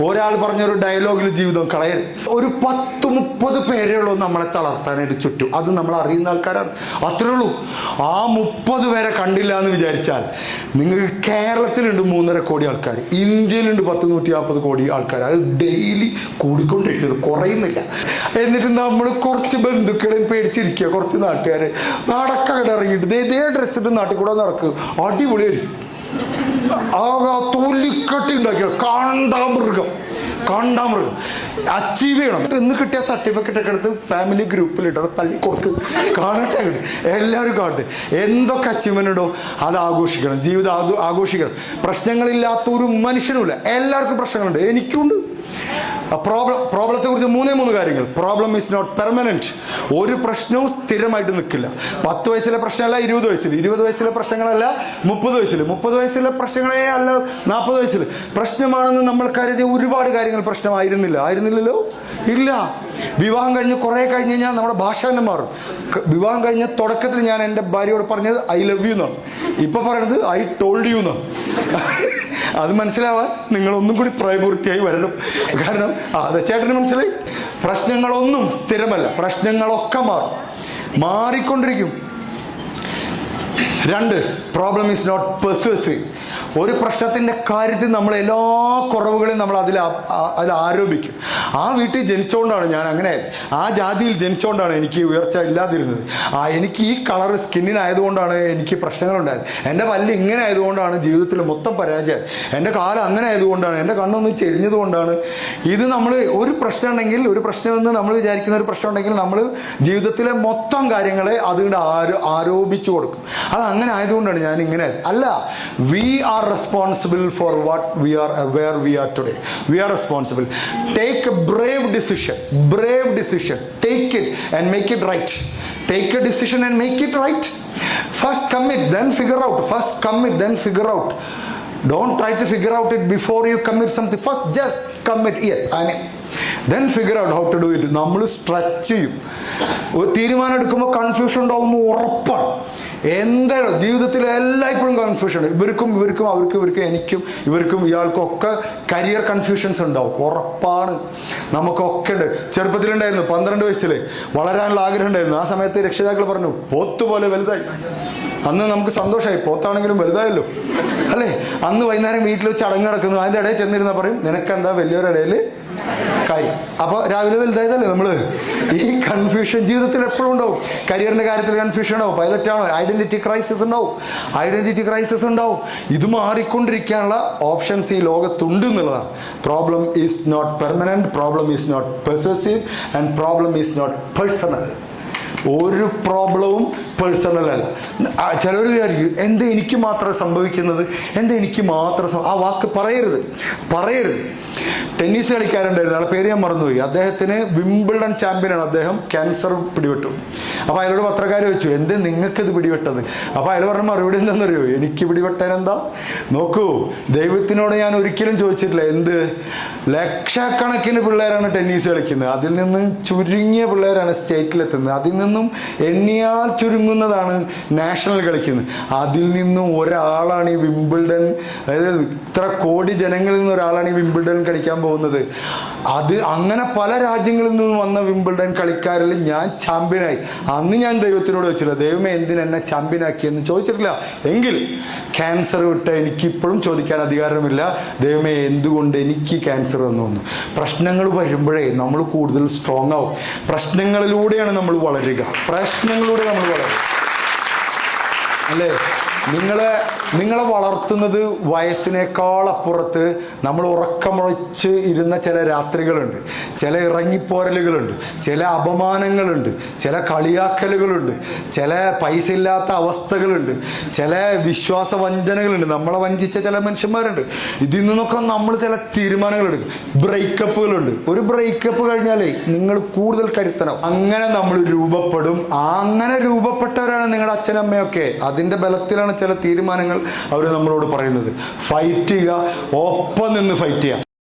ഒരാൾ പറഞ്ഞൊരു ഡയലോഗിൽ ജീവിതം കളയരുത്. ഒരു 10-30 പേരേ ഉള്ളൂ നമ്മളെ തളർത്താനായിട്ട് ചുറ്റും. അത് നമ്മൾ അറിയുന്ന ആൾക്കാരാണ്, അത്രേ ഉള്ളൂ. ആ 30 പേരെ കണ്ടില്ല എന്ന് വിചാരിച്ചാൽ നിങ്ങൾക്ക് കേരളത്തിലുണ്ട് 3.5 കോടി ആൾക്കാർ, ഇന്ത്യയിലുണ്ട് 140 കോടി ആൾക്കാർ. അത് ഡെയിലി കൂടിക്കൊണ്ടിരിക്കുന്നു, കുറയുന്നില്ല. എന്നിട്ട് നമ്മൾ കുറച്ച് ബന്ധുക്കളെയും പേടിച്ചിരിക്കുക, കുറച്ച് നാട്ടുകാരെ നടക്കവിടെ ഇറങ്ങിയിട്ട് ഇതേ ഡ്രസ് ഇട്ട് നാട്ടിൽ കൂടെ നടക്കുക, അടിപൊളിയായിരിക്കും. തൊലിക്കട്ടി ഉണ്ടാക്കിയ കാണ്ടാമൃഗം അച്ചീവ് ചെയ്യണം എന്ന് കിട്ടിയ സർട്ടിഫിക്കറ്റ് ഒക്കെ എടുത്ത് ഫാമിലി ഗ്രൂപ്പിലിട്ടോ തള്ളി കൊടുക്ക്, കാണട്ടെ, എല്ലാവരും കാണട്ടെ. എന്തൊക്കെ അച്ചീവ്മെന്റ് ഉണ്ടോ അത് ആഘോഷിക്കണം, ജീവിതം ആഘോഷിക്കണം. പ്രശ്നങ്ങളില്ലാത്ത ഒരു മനുഷ്യനുമില്ല, എല്ലാവർക്കും പ്രശ്നങ്ങളുണ്ട്, എനിക്കുണ്ട്. പ്രോബ്ലത്തെ കുറിച്ച് 3 കാര്യങ്ങൾ. Problem is not permanent. ഒരു പ്രശ്നവും സ്ഥിരമായിട്ട് നിൽക്കില്ല. 10 വയസ്സിലെ പ്രശ്നമല്ല 20 വയസ്സിൽ, 20 വയസ്സിലെ പ്രശ്നങ്ങളല്ല 30 വയസ്സിൽ, 30 വയസ്സിലെ പ്രശ്നങ്ങളെ അല്ല 40 വയസ്സിൽ. പ്രശ്നമാണെന്ന് നമ്മൾ കരുതിയ ഒരുപാട് കാര്യങ്ങൾ ആയിരുന്നില്ലല്ലോ. ഇല്ല. വിവാഹം കഴിഞ്ഞ് കുറെ കഴിഞ്ഞ് കഴിഞ്ഞാൽ നമ്മുടെ ഭാഷ തന്നെ മാറും. വിവാഹം കഴിഞ്ഞ തുടക്കത്തിൽ ഞാൻ എൻ്റെ ഭാര്യയോട് പറഞ്ഞത് ഐ ലവ് യു എന്നാണ്, ഇപ്പൊ പറയുന്നത് ഐ ടോൾഡ് യു എന്നാണ്. അത് മനസ്സിലാവാൻ നിങ്ങളൊന്നും കൂടി പ്രായപൂർത്തിയായി വരണം. കാരണം അത് ചേട്ടന് മനസ്സിലായി. പ്രശ്നങ്ങളൊന്നും സ്ഥിരമല്ല, പ്രശ്നങ്ങളൊക്കെ മാറിക്കൊണ്ടിരിക്കും. 2, പ്രോബ്ലം ഈസ് നോട്ട് പെർസ്യൂസീവ്. ഒരു പ്രശ്നത്തിൻ്റെ കാര്യത്തിൽ നമ്മൾ എല്ലാ കുറവുകളെയും നമ്മൾ അതിൽ ആരോപിക്കും. ആ വീട്ടിൽ ജനിച്ചുകൊണ്ടാണ് ഞാൻ അങ്ങനെ ആയത്, ആ ജാതിയിൽ ജനിച്ചുകൊണ്ടാണ് എനിക്ക് ഉയർച്ച ഇല്ലാതിരുന്നത്, എനിക്ക് ഈ കളർ സ്കിന്നിനായതുകൊണ്ടാണ് എനിക്ക് പ്രശ്നങ്ങളുണ്ടായത്, എൻ്റെ പല്ല് ഇങ്ങനെ ആയതുകൊണ്ടാണ് ജീവിതത്തിൽ മൊത്തം പരാജയം, എൻ്റെ കാലം അങ്ങനെ ആയതുകൊണ്ടാണ്, എൻ്റെ കണ്ണൊന്നും ചെരിഞ്ഞതുകൊണ്ടാണ്. ഇത് നമ്മൾ ഒരു പ്രശ്നം ഉണ്ടെങ്കിൽ, ഒരു പ്രശ്നമെന്ന് നമ്മൾ വിചാരിക്കുന്ന ഒരു പ്രശ്നം ഉണ്ടെങ്കിൽ നമ്മൾ ജീവിതത്തിലെ മൊത്തം കാര്യങ്ങളെ അതുകൊണ്ട് ആരോപിച്ചു കൊടുക്കും. അത് അങ്ങനെ ആയതുകൊണ്ടാണ് ഞാൻ ഇങ്ങനെ. അല്ല, we are responsible for what we are, where we are today. We are responsible. Take a brave decision. Take it and make it right. Take a decision and make it right. First commit, then figure out. Don't try to figure out it before you commit something. First just commit. Yes, I mean, then figure out how to do it. നമ്മൾ stretch ചെയ്യും. ഒരു തീരുമാനം എടുക്കുമ്പോൾ confusion ഉണ്ടാവുമ്പോൾ ഉറപ്പാണ്. എന്തായാലും ജീവിതത്തിൽ എല്ലായ്പ്പോഴും കൺഫ്യൂഷൻ ഉണ്ട്. ഇവർക്കും അവർക്കും എനിക്കും ഇവർക്കും ഇയാൾക്കും ഒക്കെ കരിയർ കൺഫ്യൂഷൻസ് ഉണ്ടാവും, ഉറപ്പാണ്. നമുക്കൊക്കെ ഉണ്ട്. ചെറുപ്പത്തിലുണ്ടായിരുന്നു, 12 വയസ്സിൽ വളരാനുള്ള ആഗ്രഹം ഉണ്ടായിരുന്നു. ആ സമയത്ത് രക്ഷിതാക്കൾ പറഞ്ഞു പോത്ത് പോലെ വലുതായി. അന്ന് നമുക്ക് സന്തോഷമായി, പോത്താണെങ്കിലും വലുതായല്ലോ അല്ലേ. അന്ന് വൈകുന്നേരം വീട്ടിൽ ചടങ്ങ് നടക്കുന്നു, അതിൻ്റെ ഇടയിൽ ചെന്നിരുന്ന പറയും നിനക്കെന്താ വലിയൊരു ഇടയിൽ കാര്യം. അപ്പോൾ രാവിലെ വലുതായതല്ലേ നമ്മള്. ഈ കൺഫ്യൂഷൻ ജീവിതത്തിൽ എപ്പോഴും ഉണ്ടാവും. കരിയറിന്റെ കാര്യത്തിൽ കൺഫ്യൂഷൻ ഉണ്ടാവും, പൈലറ്റാണോ, ഐഡന്റിറ്റി ക്രൈസിസ് ഉണ്ടാവും. ഇത് മാറിക്കൊണ്ടിരിക്കാനുള്ള ഓപ്ഷൻസ് ഈ ലോകത്തുണ്ട് എന്നുള്ളതാണ്. Problem is not permanent, problem is not pervasive and problem is not personal. ഒരു പ്രോബ്ലവും പേഴ്സണൽ അല്ല. ചിലർ വിചാരിക്കും എന്താ എനിക്ക് മാത്രം സംഭവിക്കുന്നത്, ആ വാക്ക് പറയരുത്. ടെന്നീസ് കളിക്കാരുണ്ടായിരുന്നു, ആളെ പേര് ഞാൻ മറന്നുപോയി. അദ്ദേഹത്തിന് വിംബിൾഡൺ ചാമ്പ്യനാണ്. അദ്ദേഹം ക്യാൻസർ പിടിപെട്ടു. അപ്പോൾ അയാളോട് പത്രക്കാർ വെച്ചു എന്ത് നിങ്ങൾക്ക് ഇത് പിടിപെട്ടത്? അപ്പോൾ അയാൾ പറഞ്ഞ മറുപടി എന്താണെന്നറിയോ? എനിക്ക് പിടിപെട്ടാൻ എന്താ നോക്കൂ, ദൈവത്തിനോട് ഞാൻ ഒരിക്കലും ചോദിച്ചിട്ടില്ല എന്ത്. ലക്ഷക്കണക്കിന് പിള്ളേരാണ് ടെന്നീസ് കളിക്കുന്നത്, അതിൽ നിന്ന് ചുരുങ്ങിയ പിള്ളേരാണ് സ്റ്റേറ്റിലെത്തുന്നത്, അതിൽ നിന്നും എണ്ണിയാൽ ചുരുങ്ങുന്നതാണ് നാഷണൽ കളിക്കുന്നത്, അതിൽ നിന്നും ഒരാളാണ് ഈ വിംബിൾഡൺ, അതായത് ഇത്ര കോടി ജനങ്ങളിൽ നിന്ന് ഒരാളാണ് ഈ വിംബിൾഡൺ കളിക്കാൻ പോകുന്നത്. അത് അങ്ങനെ പല രാജ്യങ്ങളിൽ നിന്നും വന്ന വിംബിൾഡൺ കളിക്കാരിൽ ഞാൻ ചാമ്പ്യനായി. അന്ന് ഞാൻ ദൈവത്തിനോട് വെച്ചില്ല ദൈവമേ എന്തിനെന്നെ ചാമ്പ്യനാക്കിയെന്ന് ചോദിച്ചിട്ടില്ല. എങ്കിൽ ക്യാൻസർ വിട്ട് എനിക്കിപ്പോഴും ചോദിക്കാൻ അധികാരമില്ല ദൈവമേ എന്തുകൊണ്ട് എനിക്ക് ക്യാൻസർ വന്നു. പ്രശ്നങ്ങൾ വരുമ്പോഴേ നമ്മൾ കൂടുതൽ സ്ട്രോങ് ആവും. പ്രശ്നങ്ങളിലൂടെയാണ് നമ്മൾ വളരുക, അല്ലേ? നിങ്ങളെ വളർത്തുന്നത് വയസ്സിനേക്കാൾ അപ്പുറത്ത് നമ്മൾ ഉറക്കമുളച്ച് ഇരുന്ന ചില രാത്രികളുണ്ട്, ചില ഇറങ്ങിപ്പോരലുകളുണ്ട്, ചില അപമാനങ്ങളുണ്ട്, ചില കളിയാക്കലുകളുണ്ട്, ചില പൈസ ഇല്ലാത്ത അവസ്ഥകളുണ്ട്, ചില വിശ്വാസ വഞ്ചനകളുണ്ട്, നമ്മളെ വഞ്ചിച്ച ചില മനുഷ്യന്മാരുണ്ട്. ഇതിൽ നിന്നൊക്കെ നമ്മൾ ചില തീരുമാനങ്ങൾ എടുക്കും. ബ്രേക്കപ്പുകളുണ്ട്. ഒരു ബ്രേക്കപ്പ് കഴിഞ്ഞാലേ നിങ്ങൾ കൂടുതൽ കരുത്തണം. അങ്ങനെ നമ്മൾ രൂപപ്പെടും. അങ്ങനെ രൂപപ്പെട്ടവരാണ് നിങ്ങളുടെ അച്ഛനമ്മയൊക്കെ. അതിൻ്റെ ബലത്തിലാണ് ചില തീരുമാനങ്ങൾ അവർ നമ്മളോട് പറയുന്നത്. ഫൈറ്റ് ചെയ്യുക, ഒപ്പം നിന്ന് ഫൈറ്റ് ചെയ്യുക.